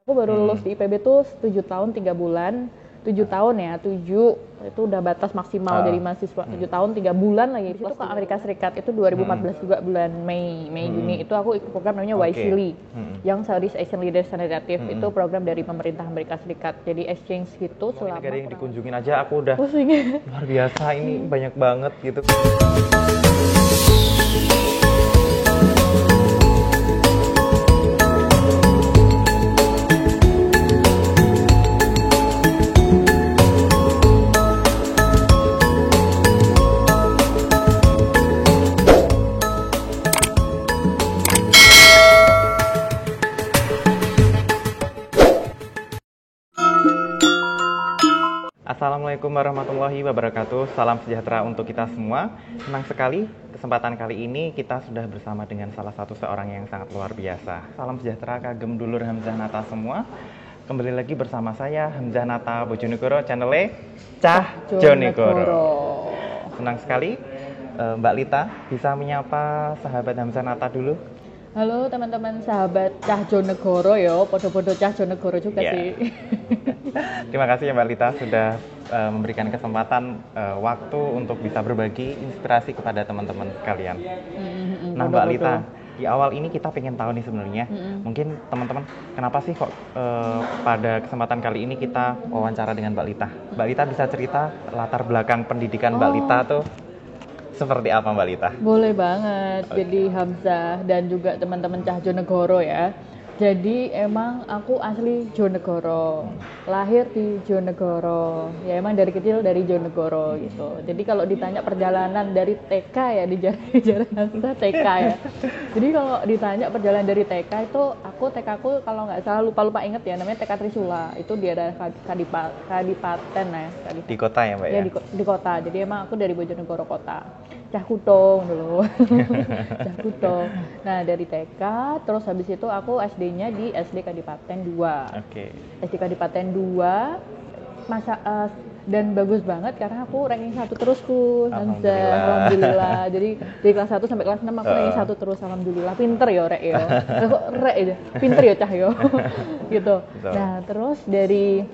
Aku baru lulus di IPB tuh 7 tahun 3 bulan. 7 tahun ya, 7 itu udah batas maksimal dari mahasiswa. 7 tahun 3 bulan lagi. Di situ ke Amerika Serikat itu 2014 juga bulan Mei Juni itu aku ikut program namanya YSEALI, Young Southeast Asian Leaders Initiative. Itu program dari pemerintah Amerika Serikat. Jadi exchange gitu selama negara yang dikunjungin aja aku udah pusing. luar biasa, ini banyak banget gitu. Assalamualaikum warahmatullahi wabarakatuh. Salam sejahtera untuk kita semua. Senang sekali kesempatan kali ini kita sudah bersama dengan salah satu seorang yang sangat luar biasa. Salam sejahtera kagem dulur Hamzah Nata semua. Kembali lagi bersama saya Hamzah Nata Bojonegoro, channelnya Cah Jonegoro. Senang sekali Mbak Lita bisa menyapa sahabat Hamzah Nata dulu. Halo teman-teman sahabat Cah Jonegoro ya, podo-podo Cah Jonegoro juga sih. Terima kasih ya Mbak Lita sudah memberikan kesempatan waktu untuk bisa berbagi inspirasi kepada teman-teman sekalian. Nah Mbak Lita, di awal ini kita pengen tahu nih sebenarnya, mungkin teman-teman kenapa sih kok pada kesempatan kali ini kita wawancara dengan Mbak Lita? Mbak Lita bisa cerita latar belakang pendidikan Mbak Lita tuh seperti apa Mbak Lita? Boleh banget. Jadi Hamzah dan juga teman-teman Cah Jonegoro ya. Jadi emang aku asli Jonegoro, lahir di Jonegoro. Ya emang dari kecil dari Jonegoro gitu. Jadi kalau ditanya perjalanan dari TK ya di Jakarta TK ya. Jadi kalau ditanya perjalanan dari TK itu TK aku kalau nggak salah lupa inget ya, namanya TK Trisula. Itu di daerah Kadipaten ya. Di kota ya Mbak ya? Ya di kota. Jadi emang aku dari Bojonegoro kota. Cah Kutong dulu. Cah Kutong. Nah, dari TK terus habis itu aku SD-nya di SD Kadipaten 2. SD Kadipaten 2 dan bagus banget karena aku ranking 1 terus tuh. Alhamdulillah. Jadi dari kelas 1 sampai kelas 6 aku ranking 1 terus, alhamdulillah. Pinter ya rek ya. Kok rek aja. Pinter ya Cah yo. Gitu. Nah, terus dari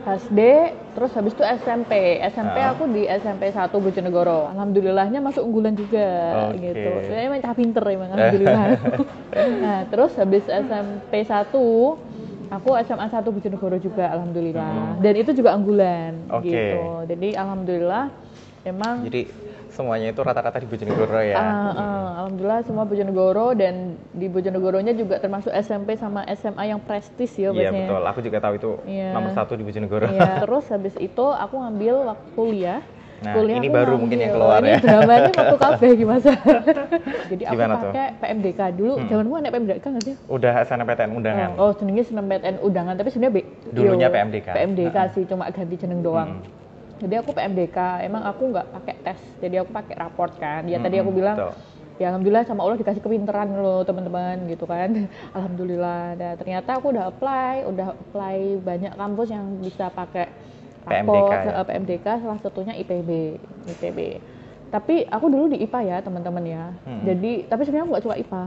SD, terus habis itu SMP aku di SMP 1 Bojonegoro. Alhamdulillahnya masuk unggulan juga gitu. Saya emang cah pinter emang, alhamdulillah. Nah, terus habis SMP 1, aku SMA 1 Bojonegoro juga, alhamdulillah. Dan itu juga unggulan gitu. Jadi alhamdulillah emang semuanya itu rata-rata di Bojonegoro ya. Alhamdulillah semua Bojonegoro, dan di Bojonegoronya juga termasuk SMP sama SMA yang prestis ya Iya biasanya. betul, aku juga tahu itu nomor 1 di Bojonegoro. Iya. Terus habis itu aku ngambil waktu kuliah. Nah, ini baru mungkin yang keluar ya. Ini dramanya waktu kabeh gimana? Jadi aku pakai PMDK dulu. Zamanmu anak PMDK nggak sih? Udah SNMPTN undangan. Jenengnya SNMPTN undangan, tapi sebenarnya dulunya PMDK. PMDK sih, cuma ganti jeneng doang. Jadi aku PMDK, emang aku nggak pakai tes, jadi aku pakai raport kan. Ya tadi aku bilang, ya alhamdulillah sama Allah dikasih kepinteran loh teman-teman gitu kan. Alhamdulillah. Dan ternyata aku udah apply banyak kampus yang bisa pakai raport PMDK, salah satunya IPB. Tapi aku dulu di IPA ya teman-teman ya. Jadi tapi sebenarnya aku nggak suka IPA.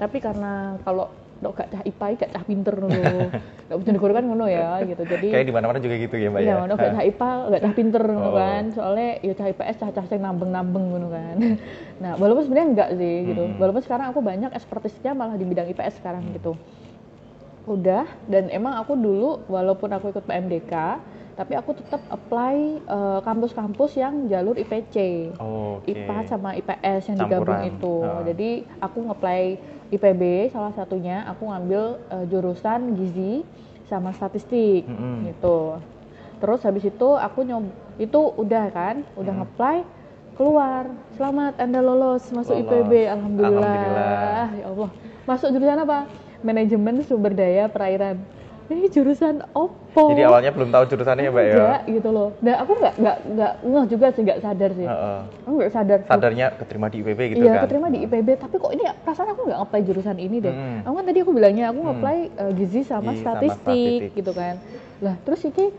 Tapi karena kalau gak cah IPA, gak cah pinter loh. Gak Bojonegoro kan ngono ya gitu. Jadi kayak di mana-mana juga gitu ya Mbak ya. Iya, ono gak cah IPA, gak cah pinter ngono kan. Soalnya ya cah IPS cah sing nambeng-nambeng ngono kan. Nah, walaupun sebenarnya enggak sih gitu. Walaupun sekarang aku banyak ekspertisnya malah di bidang IPS sekarang gitu. Udah, dan emang aku dulu walaupun aku ikut PMDK, tapi aku tetap apply kampus-kampus yang jalur IPC. IPA sama IPS yang digabung itu. Jadi aku nge-apply IPB salah satunya, aku ngambil jurusan gizi sama statistik gitu. Terus habis itu aku itu udah nge-apply, keluar. Selamat Anda lolos masuk IPB, alhamdulillah. Ya Allah. Masuk jurusan apa? Manajemen Sumber Daya Perairan. Ini jurusan opo? Jadi awalnya belum tahu jurusannya ya Mbak ya? Enggak gitu loh. Dan aku nggak ngeh juga sih, nggak sadar sih. Aku nggak sadar. Sadarnya keterima di IPB gitu kan? Iya, keterima di IPB. Tapi kok ini perasaan aku nggak nge-apply jurusan ini deh. Aku kan tadi aku bilangnya aku nge-apply gizi sama statistik gitu kan. Lah terus ini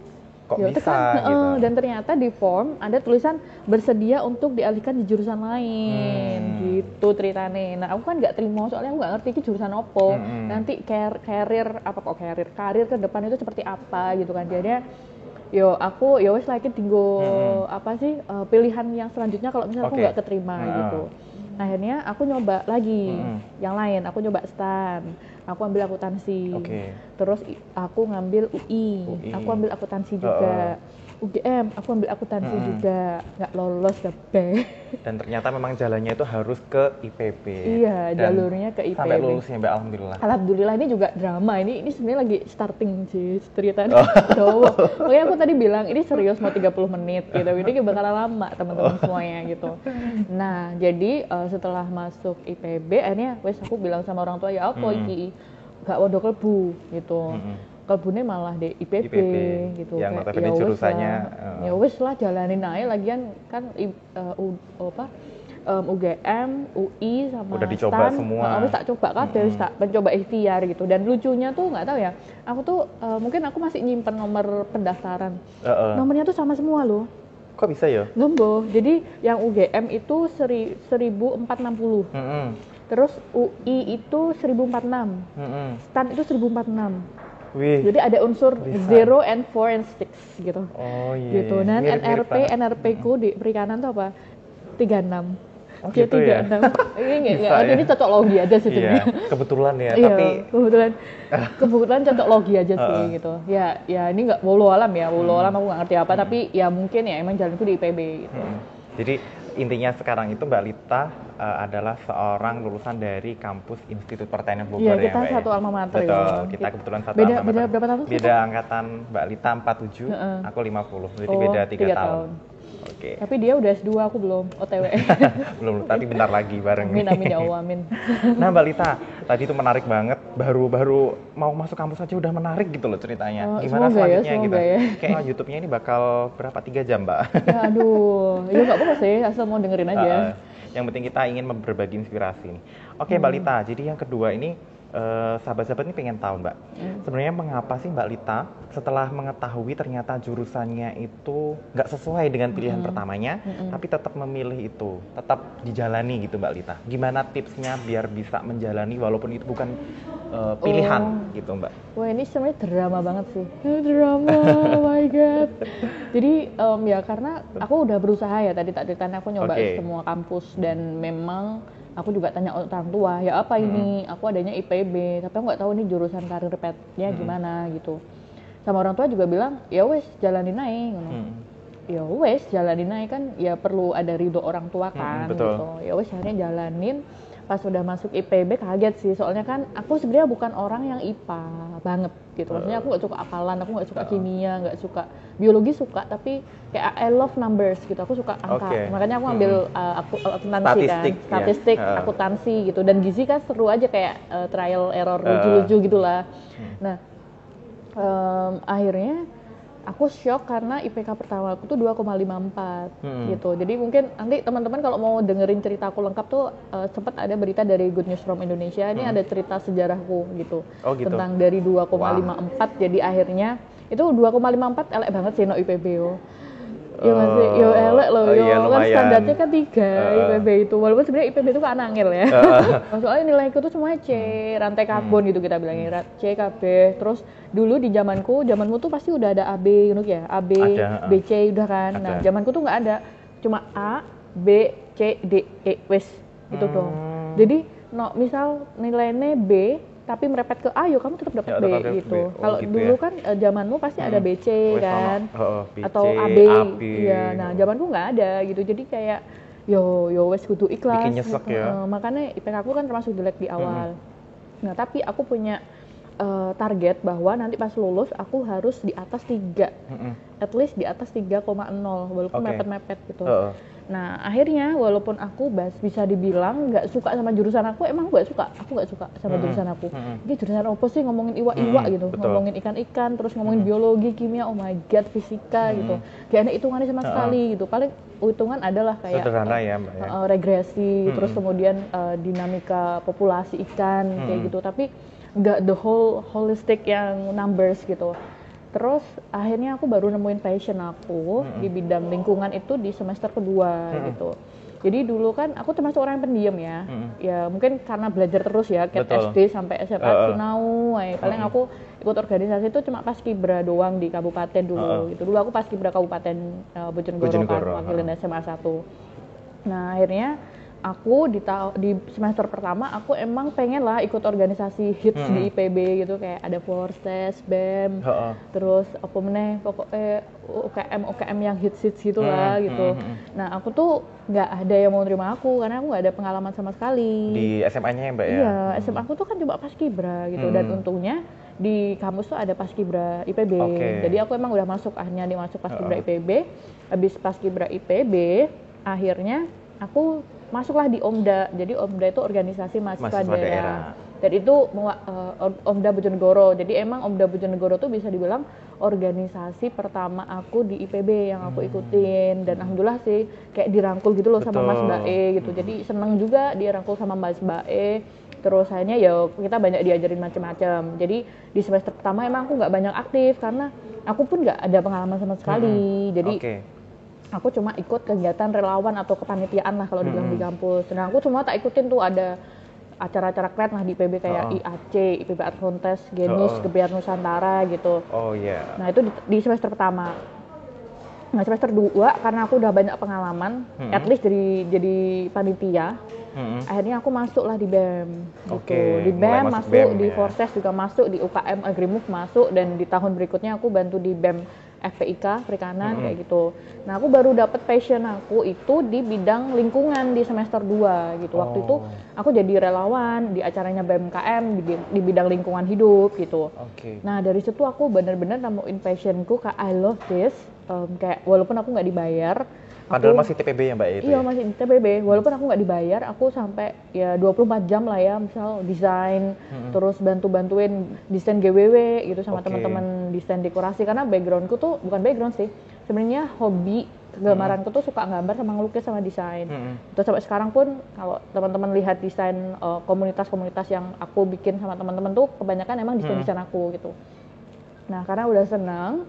kok ya, bisa kan, gitu. Dan ternyata di form ada tulisan bersedia untuk dialihkan di jurusan lain gitu ceritanya. Nah aku kan nggak terima soalnya aku nggak ngerti itu jurusan opo. Nanti karir ke depan itu seperti apa gitu kan. Jadi aku wes lagi tinggal apa sih pilihan yang selanjutnya kalau misalnya aku nggak keterima gitu. Akhirnya aku nyoba lagi yang lain, aku nyoba STAN, aku ambil akuntansi, terus aku ngambil UI, aku ambil akuntansi juga, UGM, aku ambil akuntansi juga, nggak lolos deh. Dan ternyata memang jalannya itu harus ke IPB. Iya, jalurnya ke IPB. Sampai lulusnya Mbak, alhamdulillah. Alhamdulillah, ini juga drama, ini sebenarnya lagi starting sih ceritanya. Makanya aku tadi bilang ini serius mau 30 menit gitu, ini bakalan lama teman-teman semuanya gitu. Nah, jadi setelah masuk IPB, akhirnya aku bilang sama orang tua ya apa iki gak waduh klebu gitu. Kelbunnya malah di IPB gitu. Yang notabene jurusannya ya wes lah jalanin aja lagian kan UGM, UI sama udah dicoba STAN, semua. Wes tak coba kabeh, wes tak mencoba ikhtiar gitu. Dan lucunya tuh nggak tahu ya, aku tuh mungkin aku masih nyimpen nomor pendaftaran. Nomornya tuh sama semua loh. Kok bisa ya? Ngembo. Jadi yang UGM itu 1460. Terus UI itu 1046. STAN itu 1046. Wih, jadi ada unsur 0 and 4 and 6 gitu. Oh iya. Gitu. Dan NRP ku di perikanan tuh apa? 36. Oh gitu ya? 36. Ini cocok logi aja sih sebenarnya. Iya, kebetulan ya, iya, tapi kebetulan cocok logi aja sih gitu. Ya ini enggak walau alam ya, walau alam aku enggak ngerti apa, tapi ya mungkin ya emang jalanku di IPB gitu. Jadi intinya sekarang itu Mbak Lita adalah seorang lulusan dari kampus Institut Pertanian Bogor. Iya, kita satu alma mater. Betul, kita kebetulan satu alma mater. Beda berapa tahun? Beda angkatan Mbak Lita 47, aku 50, jadi beda 3 tahun. Oke. Tapi dia udah S2, aku belum, OTW. belum, tapi bentar lagi bareng. Amin ya Allah, amin. Nah Mbak Lita, tadi itu menarik banget, baru mau masuk kampus aja udah menarik gitu loh ceritanya. Gimana selanjutnya gitu? Kayaknya YouTube-nya ini bakal berapa, 3 jam Mbak? Ya, aduh, ya nggak apa-apa sih, asal mau dengerin aja. Yang penting kita ingin berbagi inspirasi nih. Oke Mbak Lita, jadi yang kedua ini sahabat-sahabat ini pengen tahu Mbak, sebenarnya mengapa sih Mbak Lita setelah mengetahui ternyata jurusannya itu nggak sesuai dengan pilihan pertamanya, tapi tetap memilih itu, tetap dijalani gitu Mbak Lita. Gimana tipsnya biar bisa menjalani walaupun itu bukan pilihan gitu Mbak? Wah ini sebenarnya drama banget sih, drama, oh my god. Jadi ya karena aku udah berusaha ya tadi tak ceritain aku nyoba semua kampus dan memang aku juga tanya orang tua, ya apa ini? Aku adanya IPB, tapi aku nggak tahu nih jurusan karir petnya gimana gitu. Sama orang tua juga bilang, ya wes jalanin aja. Ya wes jalanin aja kan, ya perlu ada ridho orang tua kan gitu. Ya wes akhirnya jalanin. Pas udah masuk IPB kaget sih, soalnya kan aku sebenarnya bukan orang yang IPA banget gitu. Maksudnya aku nggak suka akalan, aku nggak suka kimia, nggak suka biologi suka, tapi kayak I love numbers gitu. Aku suka angka, makanya aku ambil akuntansi statistik, akuntansi gitu. Dan gizi kan seru aja kayak trial error lucu-lucu gitulah. Nah akhirnya aku shock karena IPK pertama aku tuh 2,54 gitu. Jadi mungkin nanti teman-teman kalau mau dengerin cerita aku lengkap tuh sempat ada berita dari Good News from Indonesia. Ini ada cerita sejarahku gitu. Tentang dari 2,54 jadi akhirnya itu 2,54 elek banget sih no IPB yo. Ya masih yo elek loh yo. Kan standarnya kan 3 IPB itu. Walaupun sebenarnya IPB itu kan angel ya. Soalnya nilaiku tuh semuanya C, rantai karbon gitu kita bilangnya. C, KB. Terus dulu di zamanmu tuh pasti udah ada AB gitu ya. AB, BC udah kan. Nah, zamanku tuh nggak ada. Cuma A, B, C, D, E, wes gitu dong. Jadi misal nilainya B tapi merepet ke A, yo kamu tetap dapat B gitu. Kalau gitu dulu kan zamanmu pasti ada BC kan, BC, atau AB. Iya, nah zamanku nggak ada gitu. Jadi kayak yo wes kudu ikhlas. Bikin nyesek gitu. Ya. Makanya IPK aku kan termasuk jelek di awal. Nah tapi aku punya target bahwa nanti pas lulus aku harus di atas 3, at least di atas 3,0 walaupun mepet-mepet gitu. Nah akhirnya walaupun aku bisa dibilang nggak suka sama jurusan aku, aku nggak suka sama jurusan aku. Ini jurusan apa sih ngomongin iwa-iwa gitu, ngomongin ikan-ikan, terus ngomongin biologi, kimia, oh my god, fisika gitu. Gak ada hitungannya sama sekali gitu. Paling hitungan adalah kayak regresi, terus kemudian dinamika populasi ikan kayak gitu. Tapi nggak the whole holistic yang numbers gitu. Terus akhirnya aku baru nemuin passion aku di bidang lingkungan itu di semester kedua gitu. Jadi dulu kan aku termasuk orang yang pendiam ya. Ya mungkin karena belajar terus ya, kayak SD sampai SMA sinau. Paling aku ikut organisasi itu cuma Paskibra doang di kabupaten dulu gitu. Dulu aku Paskibra Kabupaten Bojonegoro kan, wakilin SMA 1. Nah, akhirnya aku di semester pertama aku emang pengen lah ikut organisasi hits di IPB gitu, kayak ada Forses, BEM, terus apa meneh pokoknya UKM yang hits gitu lah gitu. Nah aku tuh nggak ada yang mau terima aku karena aku nggak ada pengalaman sama sekali. Di SMA-nya ya Mbak ya? Iya, SMA aku tuh kan cuma Paskibra gitu dan untungnya di kampus tuh ada Paskibra IPB. Jadi aku emang udah masuk, akhirnya dimasuk Paskibra IPB. Habis Paskibra IPB akhirnya aku masuklah di OMDA. Jadi OMDA itu organisasi mahasiswa daerah. Dan itu OMDA Bojonegoro. Jadi emang OMDA Bojonegoro tuh bisa dibilang organisasi pertama aku di IPB yang aku ikutin. Dan alhamdulillah sih kayak dirangkul gitu loh sama Mas Bae gitu. Jadi seneng juga dirangkul sama Mas Bae. Terus akhirnya ya kita banyak diajarin macam-macam. Jadi di semester pertama emang aku nggak banyak aktif karena aku pun nggak ada pengalaman sama sekali. Jadi aku cuma ikut kegiatan relawan atau kepanitiaan lah kalau dibilang di kampus. Dan aku cuma tak ikutin tuh ada acara-acara keren lah di IPB kayak IAC, IPB Art Contest, Genus, Gebiar Nusantara gitu. Nah itu di semester pertama. Nah semester 2 karena aku udah banyak pengalaman, at least jadi panitia, akhirnya aku masuk lah di BEM gitu. Di BEM masuk, BEM, di Forces juga masuk, di UKM Agrimove masuk, dan di tahun berikutnya aku bantu di BEM FPIK Perikanan kayak gitu. Nah aku baru dapet passion aku itu di bidang lingkungan di semester 2 gitu. Waktu itu aku jadi relawan di acaranya BMKM di bidang lingkungan hidup gitu. Nah dari situ aku benar-benar nemuin passionku, kayak I love this. Kayak walaupun aku nggak dibayar. Padahal masih TPB ya Mbak itu? Iya masih di TPB, walaupun aku nggak dibayar, aku sampai ya 24 jam lah ya, misal desain, terus bantu-bantuin desain GWW gitu sama teman-teman desain dekorasi, karena backgroundku tuh bukan background sih, sebenarnya hobi kegemaranku tuh suka gambar sama ngelukis sama desain. Terus sampai sekarang pun kalau teman-teman lihat desain komunitas-komunitas yang aku bikin sama teman-teman tuh kebanyakan emang desain-desain aku gitu. Nah karena udah seneng,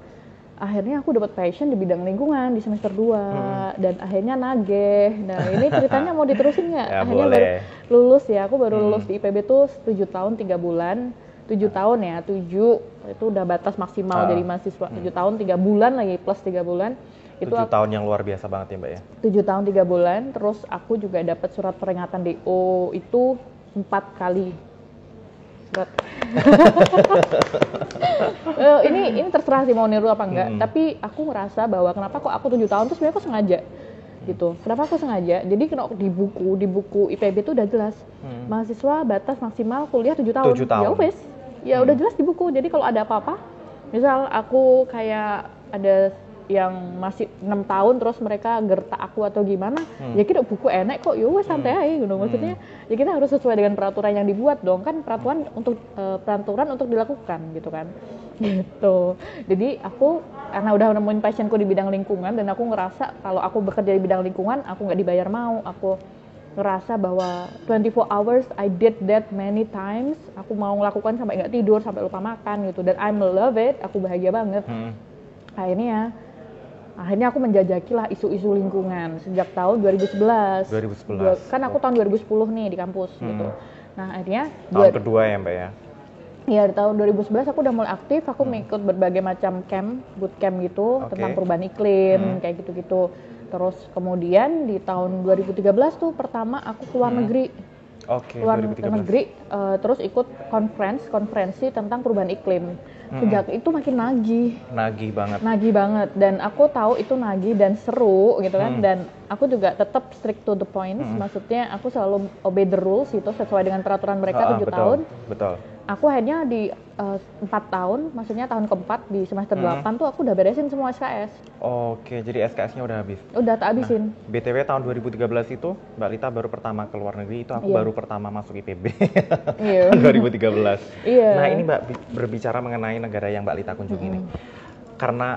akhirnya aku dapat passion di bidang lingkungan di semester 2 dan akhirnya nageh. Nah ini ceritanya mau diterusin nggak? Ya, akhirnya boleh. baru lulus ya, aku baru lulus di IPB tuh 7 tahun 3 bulan. 7 tahun ya, 7 itu udah batas maksimal jadi mahasiswa. 7 tahun 3 bulan lagi plus 3 bulan. 7 tahun yang luar biasa banget ya Mbak ya? 7 tahun 3 bulan, terus aku juga dapat surat peringatan DO itu 4 kali. Ini terserah sih mau niru apa enggak, tapi aku ngerasa bahwa kenapa kok aku 7 tahun, terus sebenarnya aku sengaja gitu. Kenapa aku sengaja? Jadi di buku IPB itu udah jelas mahasiswa batas maksimal kuliah 7 tahun. Ya wes, ya udah jelas di buku. Jadi kalau ada apa-apa, misal aku kayak ada yang masih 6 tahun terus mereka gertak aku atau gimana, ya kita buku enak kok, ya wes santai aja gitu. Maksudnya ya kita harus sesuai dengan peraturan yang dibuat dong, kan peraturan untuk dilakukan gitu kan. Gitu. Jadi aku karena udah nemuin passionku di bidang lingkungan dan aku ngerasa kalau aku bekerja di bidang lingkungan aku nggak dibayar mau, aku ngerasa bahwa 24 hours I did that many times, aku mau ngelakukan sampai nggak tidur, sampai lupa makan gitu, dan I love it, aku bahagia banget. Akhirnya aku menjajakilah isu-isu lingkungan sejak tahun 2011. Kan aku tahun 2010 nih di kampus gitu. Nah akhirnya tahun kedua ya Mbak ya? Iya di tahun 2011 aku udah mulai aktif, aku mengikut berbagai macam bootcamp gitu tentang perubahan iklim kayak gitu-gitu. Terus kemudian di tahun 2013 tuh pertama aku keluar negeri. Keluar negeri, terus ikut konferensi tentang perubahan iklim. Sejak itu makin nagih banget, dan aku tahu itu nagih dan seru gitu kan, dan aku juga tetap strict to the point, maksudnya aku selalu obey the rules gitu, sesuai dengan peraturan mereka 7 tahun. Betul. Aku akhirnya di 4 tahun, maksudnya tahun keempat di semester 8 tuh aku udah beresin semua SKS. Oke, jadi SKS-nya udah habis? Udah tak habisin. Nah, BTW tahun 2013 itu Mbak Lita baru pertama ke luar negeri, itu aku baru pertama masuk IPB. Tahun 2013. Nah ini Mbak berbicara mengenai negara yang Mbak Lita kunjungi nih. Karena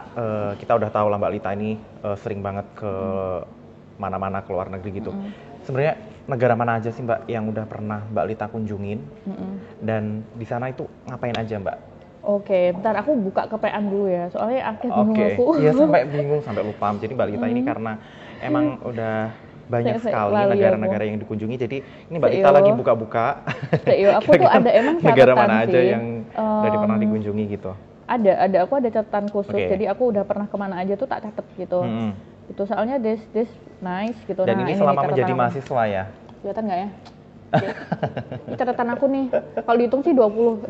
kita udah tahu lah Mbak Lita ini sering banget ke mana-mana ke luar negeri gitu. Sebenarnya negara mana aja sih Mbak yang udah pernah Mbak Lita kunjungin? Dan di sana itu ngapain aja Mbak? Oke, ntar aku buka kepean dulu ya, soalnya akhirnya bingung aku. Iya sampai bingung, sampai lupa. Jadi Mbak Lita ini karena emang udah banyak sekali negara-negara yang dikunjungi. Jadi ini Mbak Lita lagi buka-buka. Aku tuh ada emang negara mana aja yang dari pernah dikunjungi gitu. Aku ada catatan khusus. Jadi aku udah pernah kemana aja tuh tak catet gitu. Itu soalnya this nice gitu. Dan ini selama menjadi mahasiswa ya? Kelihatan nggak ya? Ini catatan aku nih. Kalau dihitung sih 21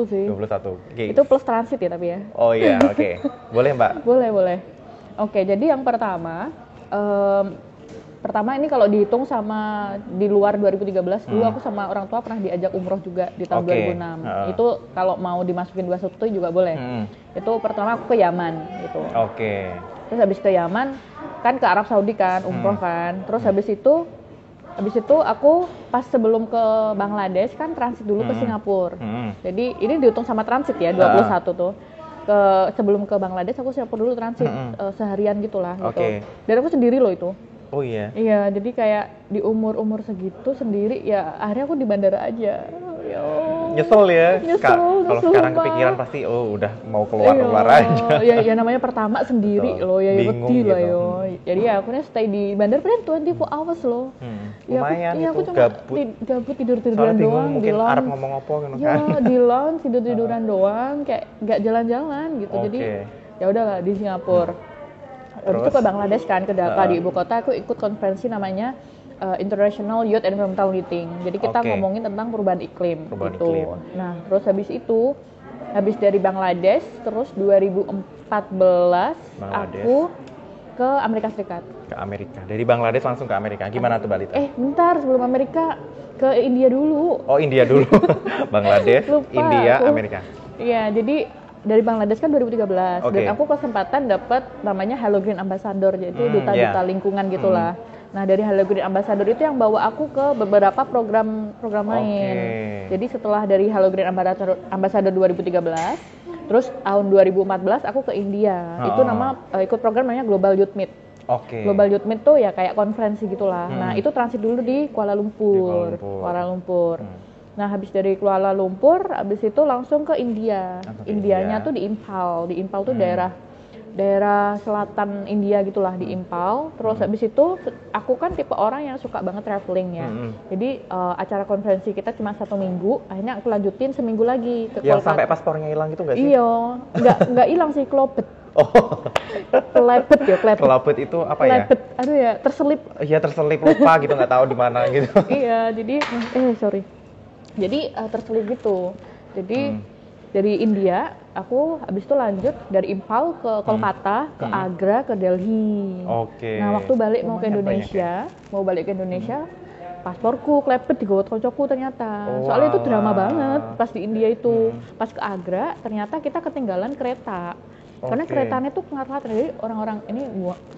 sih. 21. Okay. Itu plus transit ya tapi ya. Oh iya, oke. Boleh, Mbak? Boleh. Oke, jadi yang pertama ini kalau dihitung sama di luar 2013 dulu aku sama orang tua pernah diajak umroh juga di tahun 2006. Itu kalau mau dimasukin 21 juga boleh. Itu pertama aku ke Yaman gitu. Terus habis ke Yaman kan ke Arab Saudi kan, umroh kan. Terus habis itu aku pas sebelum ke Bangladesh kan transit dulu ke Singapura. Jadi ini dihitung sama transit ya, 21 tuh. Sebelum ke Bangladesh aku Singapura dulu transit seharian gitulah gitu. Dan aku sendiri loh itu. Oh iya? Iya, jadi kayak di umur segitu sendiri ya akhirnya aku di bandara aja. Nyesel ya? Kalau sekarang kepikiran pasti udah mau keluar aja. Ya namanya pertama sendiri loh, ya beti lah yo. Jadi ya aku stay di bandara paling 24 hours loh. Lumayan aku itu cuma gabut tidur-tiduran doang di lounge. Arab ngomong apa gitu kan. Ya, di lounge tidur-tiduran doang, kayak nggak jalan-jalan gitu. Jadi ya udahlah di Singapura. Habis itu ke Bangladesh kan, ke Dhaka di ibu kota aku ikut konferensi namanya International Youth Environmental Meeting. Jadi kita ngomongin tentang perubahan iklim gitu. Nah, terus habis dari Bangladesh, terus 2014 aku ke Amerika Serikat. Ke Amerika. Dari Bangladesh langsung ke Amerika. Gimana tuh, Mbak Lita? Bentar, sebelum Amerika ke India dulu. Oh, India dulu. Bangladesh, India, Amerika. Iya, jadi dari Bangladesh kan 2013 dan aku kesempatan dapat namanya Hello Green Ambassador, jadi duta-duta lingkungan gitulah. Nah, dari Hello Green Ambassador itu yang bawa aku ke beberapa program lain. Jadi setelah dari Hello Green Ambassador 2013, terus tahun 2014 aku ke India. Itu ikut program namanya Global Youth Meet. Global Youth Meet tuh ya kayak konferensi gitulah. Nah, itu transit dulu di Kuala Lumpur. Nah, habis dari Kuala Lumpur, habis itu langsung ke India. Indianya tuh di Impal. Di Impal tuh daerah selatan India gitulah, di Impal. Terus habis itu aku kan tipe orang yang suka banget traveling ya. Jadi acara konferensi kita cuma 1 minggu, akhirnya aku lanjutin seminggu lagi ke Kolkata. Yang sampai paspornya hilang gitu nggak sih? Iya, nggak hilang sih, kelopet. Kelopet itu apa ya? Aduh ya, terselip. Iya, terselip, lupa gitu, nggak tahu di mana gitu. Iya, jadi terselip gitu. Jadi dari India aku habis itu lanjut dari Impal ke Kolkata, ke Agra, ke Delhi. Nah, waktu balik mau balik ke Indonesia, pasporku klepet digawa koncoku ternyata. Soalnya itu drama banget pas di India itu. Pas ke Agra ternyata kita ketinggalan kereta. Karena keretanya tuh ngaret-ngaret. Jadi orang-orang ini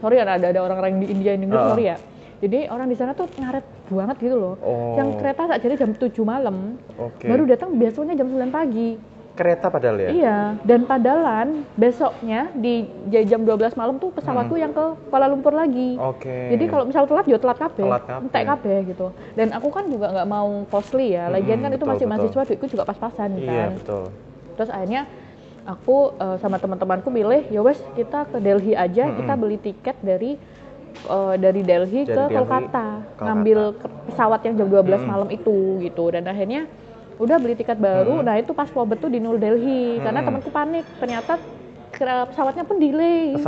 sorry ya, ada orang-orang di India ini sorry ya. Jadi orang di sana tuh ngaret banget gitu loh. Yang kereta tak jadi jam 7 malam. Baru datang biasanya jam 9 pagi. Kereta padahal ya? Iya, dan padalan besoknya di jam 12 malam tuh pesawatku yang ke Kuala Lumpur lagi. Jadi kalau misal telat kabeh. Entek kabeh gitu. Dan aku kan juga nggak mau costly ya. Lagian kan itu masih mahasiswa, duitku juga pas-pasan kan. Iya, betul. Terus akhirnya aku sama teman-temanku milih, ya wes kita ke Delhi aja, kita beli tiket dari Delhi ke Kolkata, ngambil pesawat yang jam 12 malam itu gitu. Dan akhirnya udah beli tiket baru. Nah, itu pas Pobet tuh di New Delhi karena temanku panik, ternyata pesawatnya pun delay.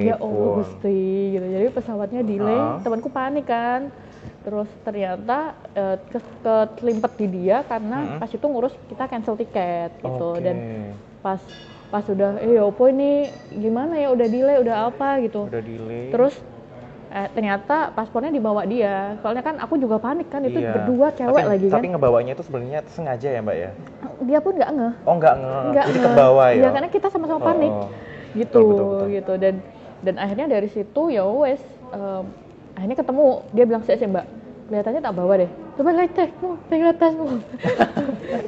Ya Allah Gusti gitu. Jadi pesawatnya delay, temanku panik kan. Terus ternyata keselimpet di dia karena pas itu ngurus kita cancel tiket gitu. Dan pas udah opo ini gimana ya, udah delay, udah apa gitu. Terus ternyata paspornya dibawa dia. Soalnya kan aku juga panik kan, itu berdua cewek lagi kan. Tapi ngebawanya itu sebenarnya sengaja ya, Mbak ya? Dia pun nggak ngeh. Nggak ngeh. Jadi kebawa ya? Iya, karena kita sama-sama panik. Gitu, betul. Gitu. Dan akhirnya dari situ ya wes, akhirnya ketemu. Dia bilang, "Sih, Mbak, kelihatannya tak bawa deh. Coba lihat tasmu.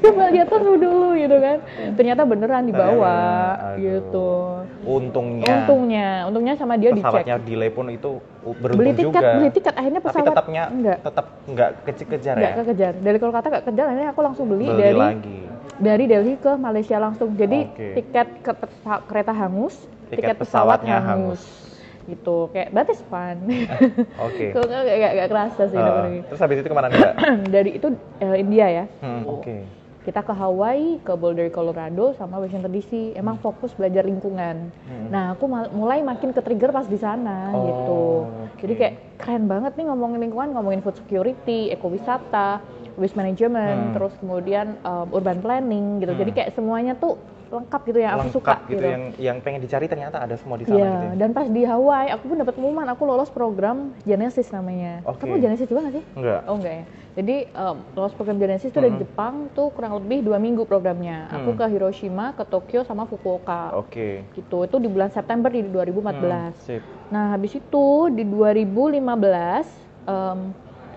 Coba lihat tasmu dulu," gitu kan. Ternyata beneran dibawa gitu. Untungnya sama dia dicek. Pesawatnya delay pun itu beruntung beli tiket akhirnya pesawat. Tapi tetap nggak kejar ya? Nggak kejar. Dari Kolkata nggak kejar, akhirnya aku langsung beli dari lagi. Dari Delhi ke Malaysia langsung. Jadi tiket kereta hangus, tiket pesawat hangus. Gitu, kayak that is fun. Oke. Kok gak kerasa sih. Terus habis itu kemana nih, Mbak? Dari itu India ya. Oke. Kita ke Hawaii, ke Boulder, Colorado, sama Washington DC. Emang fokus belajar lingkungan. Nah, aku mulai makin ke-trigger pas di sana gitu. Jadi kayak keren banget nih ngomongin lingkungan, ngomongin food security, ekowisata, waste management, terus kemudian urban planning gitu. Jadi kayak semuanya tuh lengkap gitu yang aku suka gitu. Yang pengen dicari ternyata ada semua di sana gitu ya. Dan pas di Hawaii aku pun dapat pengumuman, aku lolos program Genesis namanya. Kamu Genesis juga nggak sih? Enggak. Oh enggak ya. Jadi lolos program Genesis itu dari Jepang tuh kurang lebih 2 minggu programnya. Aku ke Hiroshima, ke Tokyo, sama Fukuoka. Gitu. Itu di bulan September di 2014. Nah habis itu di 2015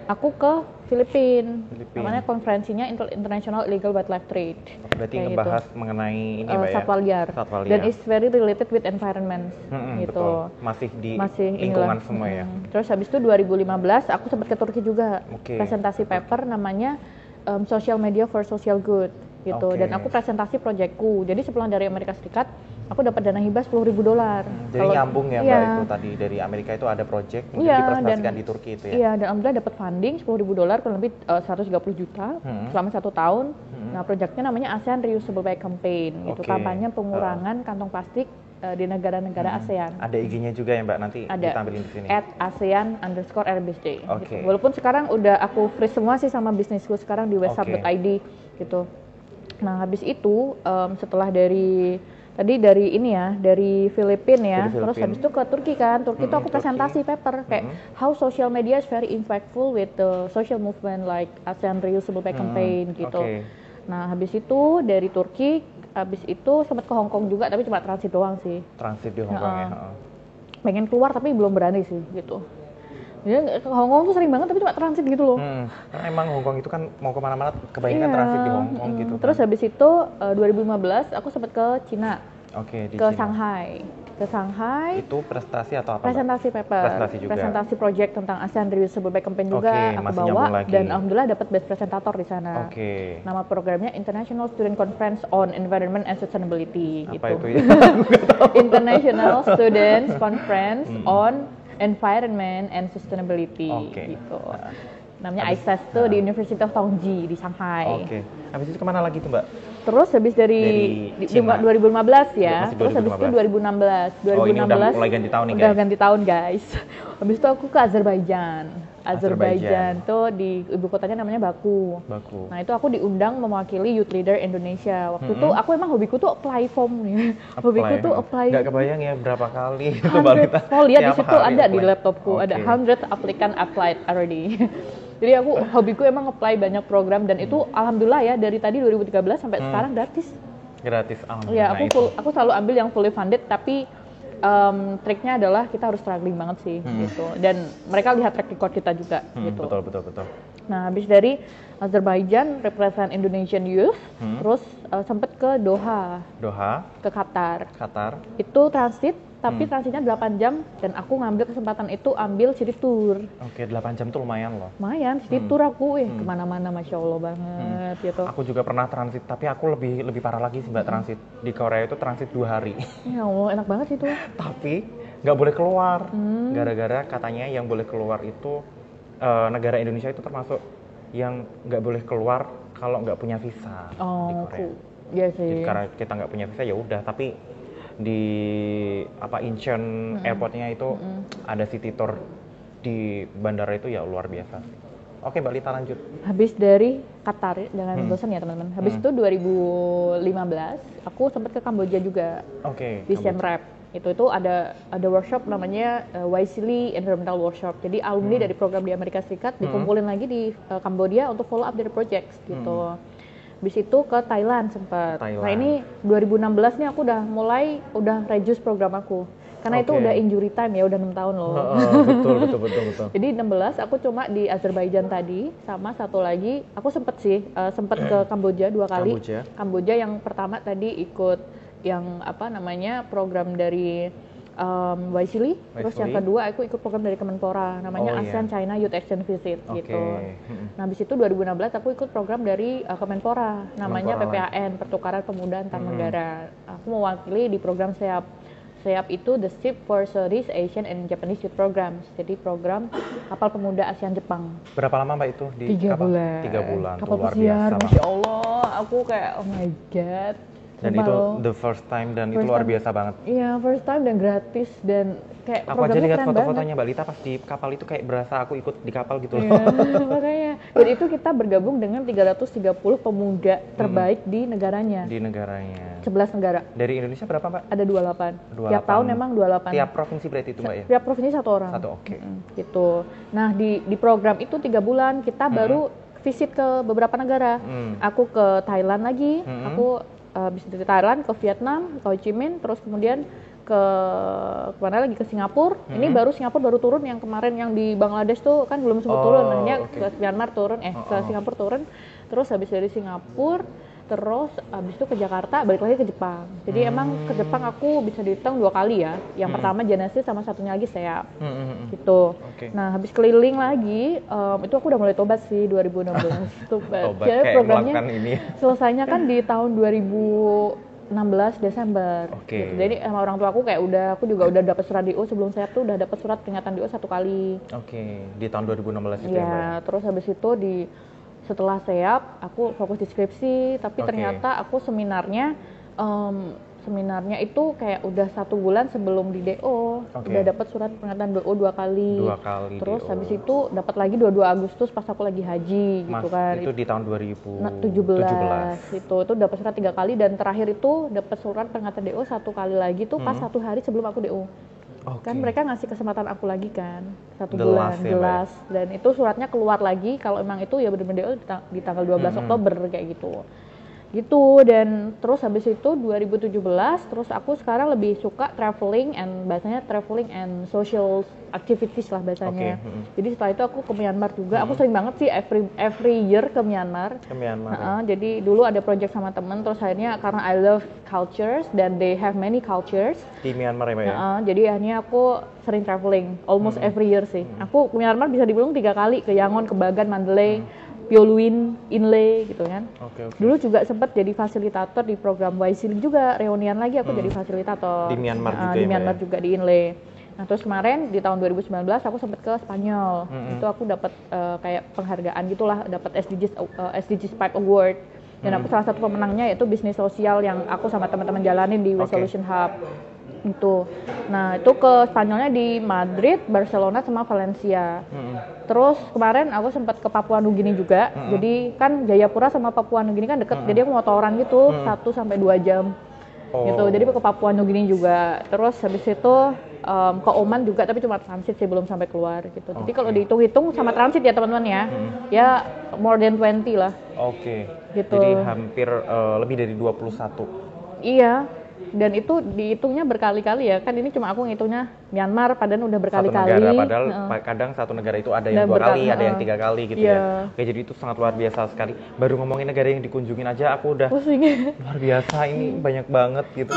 aku ke Filipina. Namanya konferensinya International Illegal Wildlife Trade. Berarti ngebahas mengenai ini Mbak ya? Satwa liar. Dan it's very related with environment gitu. Betul. Masih di lingkungan semua ya. Terus habis itu 2015 aku sempat ke Turki juga. Presentasi paper namanya Social Media for Social Good gitu. Dan aku presentasi proyekku. Jadi sepulang dari Amerika Serikat, aku dapat dana hibah $10.000. Jadi nyambung ya Mbak itu tadi dari Amerika itu ada project untuk dipresentasikan di Turki itu ya? Iya, dan alhamdulillah dapat funding $10.000 kurang lebih 130 juta selama 1 tahun. Nah, projectnya namanya ASEAN Reusable Bag Campaign gitu. Kampanye pengurangan kantong plastik di negara-negara ASEAN. Ada IG-nya juga ya Mbak, nanti ditampilin di sini. @ASEAN_RBSD. Gitu. Walaupun sekarang udah aku freeze semua sih sama bisnisku sekarang di westsub.id gitu. Nah, habis itu setelah dari Filipina ya, terus habis itu ke Turki kan. Turki itu aku presentasi paper kayak how social media is very impactful with the social movement like ASEAN Reusable Bag Campaign gitu. Nah, habis itu dari Turki, habis itu sempat ke Hong Kong juga, tapi cuma transit doang sih. Transit di Hong Kong ya. Pengen keluar tapi belum berani sih gitu. Jadi ke Hong Kong tuh sering banget tapi cuma transit gitu loh. Karena emang Hong Kong itu kan mau kemana-mana kebanyakan transit di Hong Kong gitu. Terus habis itu 2015 aku sempat ke Cina. Ke Shanghai. Ke Shanghai. Itu prestasi atau apa? Presentasi paper. Presentasi juga. Presentasi project tentang ASEAN Reusable Bag Campaign juga aku bawa dan alhamdulillah dapat best presentator di sana. Nama programnya International Student Conference on Environment and Sustainability apa gitu. Itu ya? International Students Conference on Environment and Sustainability gitu. Namanya ISES tuh di University of Tongji di Shanghai. Habis itu kemana lagi tuh Mbak? Terus habis dari 2015 ya. Terus habis itu 2016. Udah mulai ganti tahun nih guys. Udah ganti tahun guys. Habis itu aku ke Azerbaijan. Azerbaijan tuh di ibu kotanya namanya Baku. Nah itu aku diundang mewakili Youth Leader Indonesia. Waktu itu aku emang hobiku tuh apply form nih. Hobiku tuh apply. Gak kebayang ya berapa kali. 100. Oh lihat di situ ada di laptopku ada 100 applicant applied already. Jadi aku hobiku emang apply banyak program dan itu alhamdulillah ya dari tadi 2013 sampai sekarang gratis. Gratis alhamdulillah. Ya aku selalu ambil yang fully funded tapi triknya adalah kita harus struggling banget sih gitu dan mereka lihat track record kita juga gitu. Betul. Nah habis dari Azerbaijan represent Indonesian Youth terus sempet ke Doha ke Qatar itu transit tapi transitnya 8 jam dan aku ngambil kesempatan itu ambil city tour. 8 jam tuh lumayan loh. Lumayan, city tour aku kemana-mana Masya Allah banget gitu. Aku juga pernah transit tapi aku lebih parah lagi sih Mbak transit. Di Korea itu transit 2 hari. Ya Allah enak banget sih itu. Tapi nggak boleh keluar. Gara-gara katanya yang boleh keluar itu negara Indonesia itu termasuk yang nggak boleh keluar kalau nggak punya visa di Korea. Iya sih. Jadi karena kita nggak punya visa ya udah tapi di Incheon airportnya itu ada city tour di bandara itu ya luar biasa sih. Oke Mbak Lita lanjut. Habis dari Qatar, jangan bosan ya teman-teman. Habis itu 2015 aku sempat ke Kamboja juga. Di Siem Reap. Itu ada workshop namanya Wisely Environmental Workshop. Jadi alumni dari program di Amerika Serikat dikumpulin lagi di Kamboja untuk follow up dari projects gitu. Habis itu ke Thailand sempat. Nah ini 2016 nih aku udah reduce program aku. Karena itu udah injury time ya, udah 6 tahun loh. Betul. Jadi 16 aku cuma di Azerbaijan tadi, sama satu lagi aku sempat ke Kamboja 2 kali. Kamboja yang pertama tadi ikut yang program dari Waisili. Terus yang kedua aku ikut program dari Kemenpora namanya ASEAN China Youth Exchange Visit gitu. Nah habis itu 2016 aku ikut program dari Kemenpora namanya PPAN, Pertukaran Pemuda Antar Negara. Aku mewakili di program SEAP itu The Ship for Southeast Asian and Japanese Youth Programs. Jadi program kapal pemuda ASEAN Jepang. Berapa lama Mbak itu di 3 kapal? bulan. 3 bulan. Kapal luar pesiar, biasa. Masya Allah. Aku kayak oh my god. Dan itu the first time dan itu luar biasa banget. Iya, first time dan gratis dan kayak aku aja lihat foto-fotonya Mbak Lita pas di kapal itu kayak berasa aku ikut di kapal gitu loh. Iya, makanya. Dan itu kita bergabung dengan 330 pemuda terbaik di negaranya. Di negaranya. 11 negara. Dari Indonesia berapa Mbak? Ada 28. Tiap tahun memang 28. Tiap provinsi berarti itu Mbak ya? Tiap provinsi 1 orang. 1, oke. Gitu. Nah di program itu 3 bulan kita baru visit ke beberapa negara. Aku ke Thailand lagi, aku bisa dari Thailand ke Vietnam, ke Ho Chi Minh, terus kemudian ke kemana lagi, ke Singapura. Ini baru Singapura baru turun, yang kemarin yang di Bangladesh tuh kan belum sempat turun, akhirnya ke Myanmar turun, ke Singapura turun, terus habis dari Singapura, terus habis itu ke Jakarta, balik lagi ke Jepang. Jadi emang ke Jepang aku bisa dihitung 2 kali ya. Yang pertama Genesis sama satunya lagi SEAP. Gitu. Nah, habis keliling lagi, itu aku udah mulai tobat sih 2016. Tobat. Jadi programnya selesainya kan di tahun 2016 Desember. Gitu. Jadi sama orang tua aku kayak aku juga udah dapat surat DO sebelum SEAP tuh udah dapat surat peringatan DO 1 kali. Di tahun 2016 itu ya. Terus habis itu setelah SEAP, aku fokus di skripsi, tapi ternyata aku seminarnya itu kayak udah 1 bulan sebelum di DO, udah dapat surat peringatan DO 2 kali. Terus habis itu dapat lagi 22 Agustus pas aku lagi haji gitu kan. Itu di tahun 2017. Itu dapat surat 3 kali dan terakhir itu dapat surat peringatan DO 1 kali lagi tuh pas 1 hari sebelum aku DO. Kan mereka ngasih kesempatan aku lagi kan 1 bulan gelas dan itu suratnya keluar lagi kalau emang itu ya bener-bener di tanggal 12 Oktober kayak gitu dan terus habis itu 2017 terus aku sekarang lebih suka traveling and social activities lah bahasanya. Jadi setelah itu aku ke Myanmar juga. Aku sering banget sih every year ke Myanmar. Jadi dulu ada project sama temen, terus akhirnya karena I love cultures dan they have many cultures di Myanmar ya Mbak ya? Jadi akhirnya aku sering traveling almost every year sih. Aku ke Myanmar bisa dibilang 3 kali, ke Yangon, ke Bagan, Mandalay, Pioluin, Inle gitu kan. Dulu juga sempat jadi fasilitator di program Waisili juga, reunian lagi aku jadi fasilitator. Di Myanmar juga di Myanmar juga di Inle. Nah terus kemarin di tahun 2019 aku sempat ke Spanyol. Itu aku dapat kayak penghargaan gitulah, dapat SDGs Pipe Award. Dan aku salah satu pemenangnya yaitu bisnis sosial yang aku sama teman-teman jalanin di Resolution Hub. Itu. Nah, itu ke Spanyolnya di Madrid, Barcelona sama Valencia. Terus kemarin aku sempat ke Papua Nugini juga. Jadi kan Jayapura sama Papua Nugini kan deket. Jadi aku motoran gitu 1-2 jam. Gitu. Jadi ke Papua Nugini juga. Terus habis itu ke Oman juga, tapi cuma transit sih, belum sampai keluar gitu. Jadi kalau dihitung-hitung sama transit ya teman-teman ya, ya more than 20 lah. Gitu. Jadi hampir lebih dari 21. Iya. Dan itu dihitungnya berkali-kali ya, kan ini cuma aku ngitungnya Myanmar, padahal udah berkali-kali. Satu negara, padahal kadang satu negara itu ada yang 2 kali, ada yang 3 kali gitu ya. Oke, jadi itu sangat luar biasa sekali. Baru ngomongin negara yang dikunjungin aja aku udah pusing. Luar biasa, ini banyak banget gitu.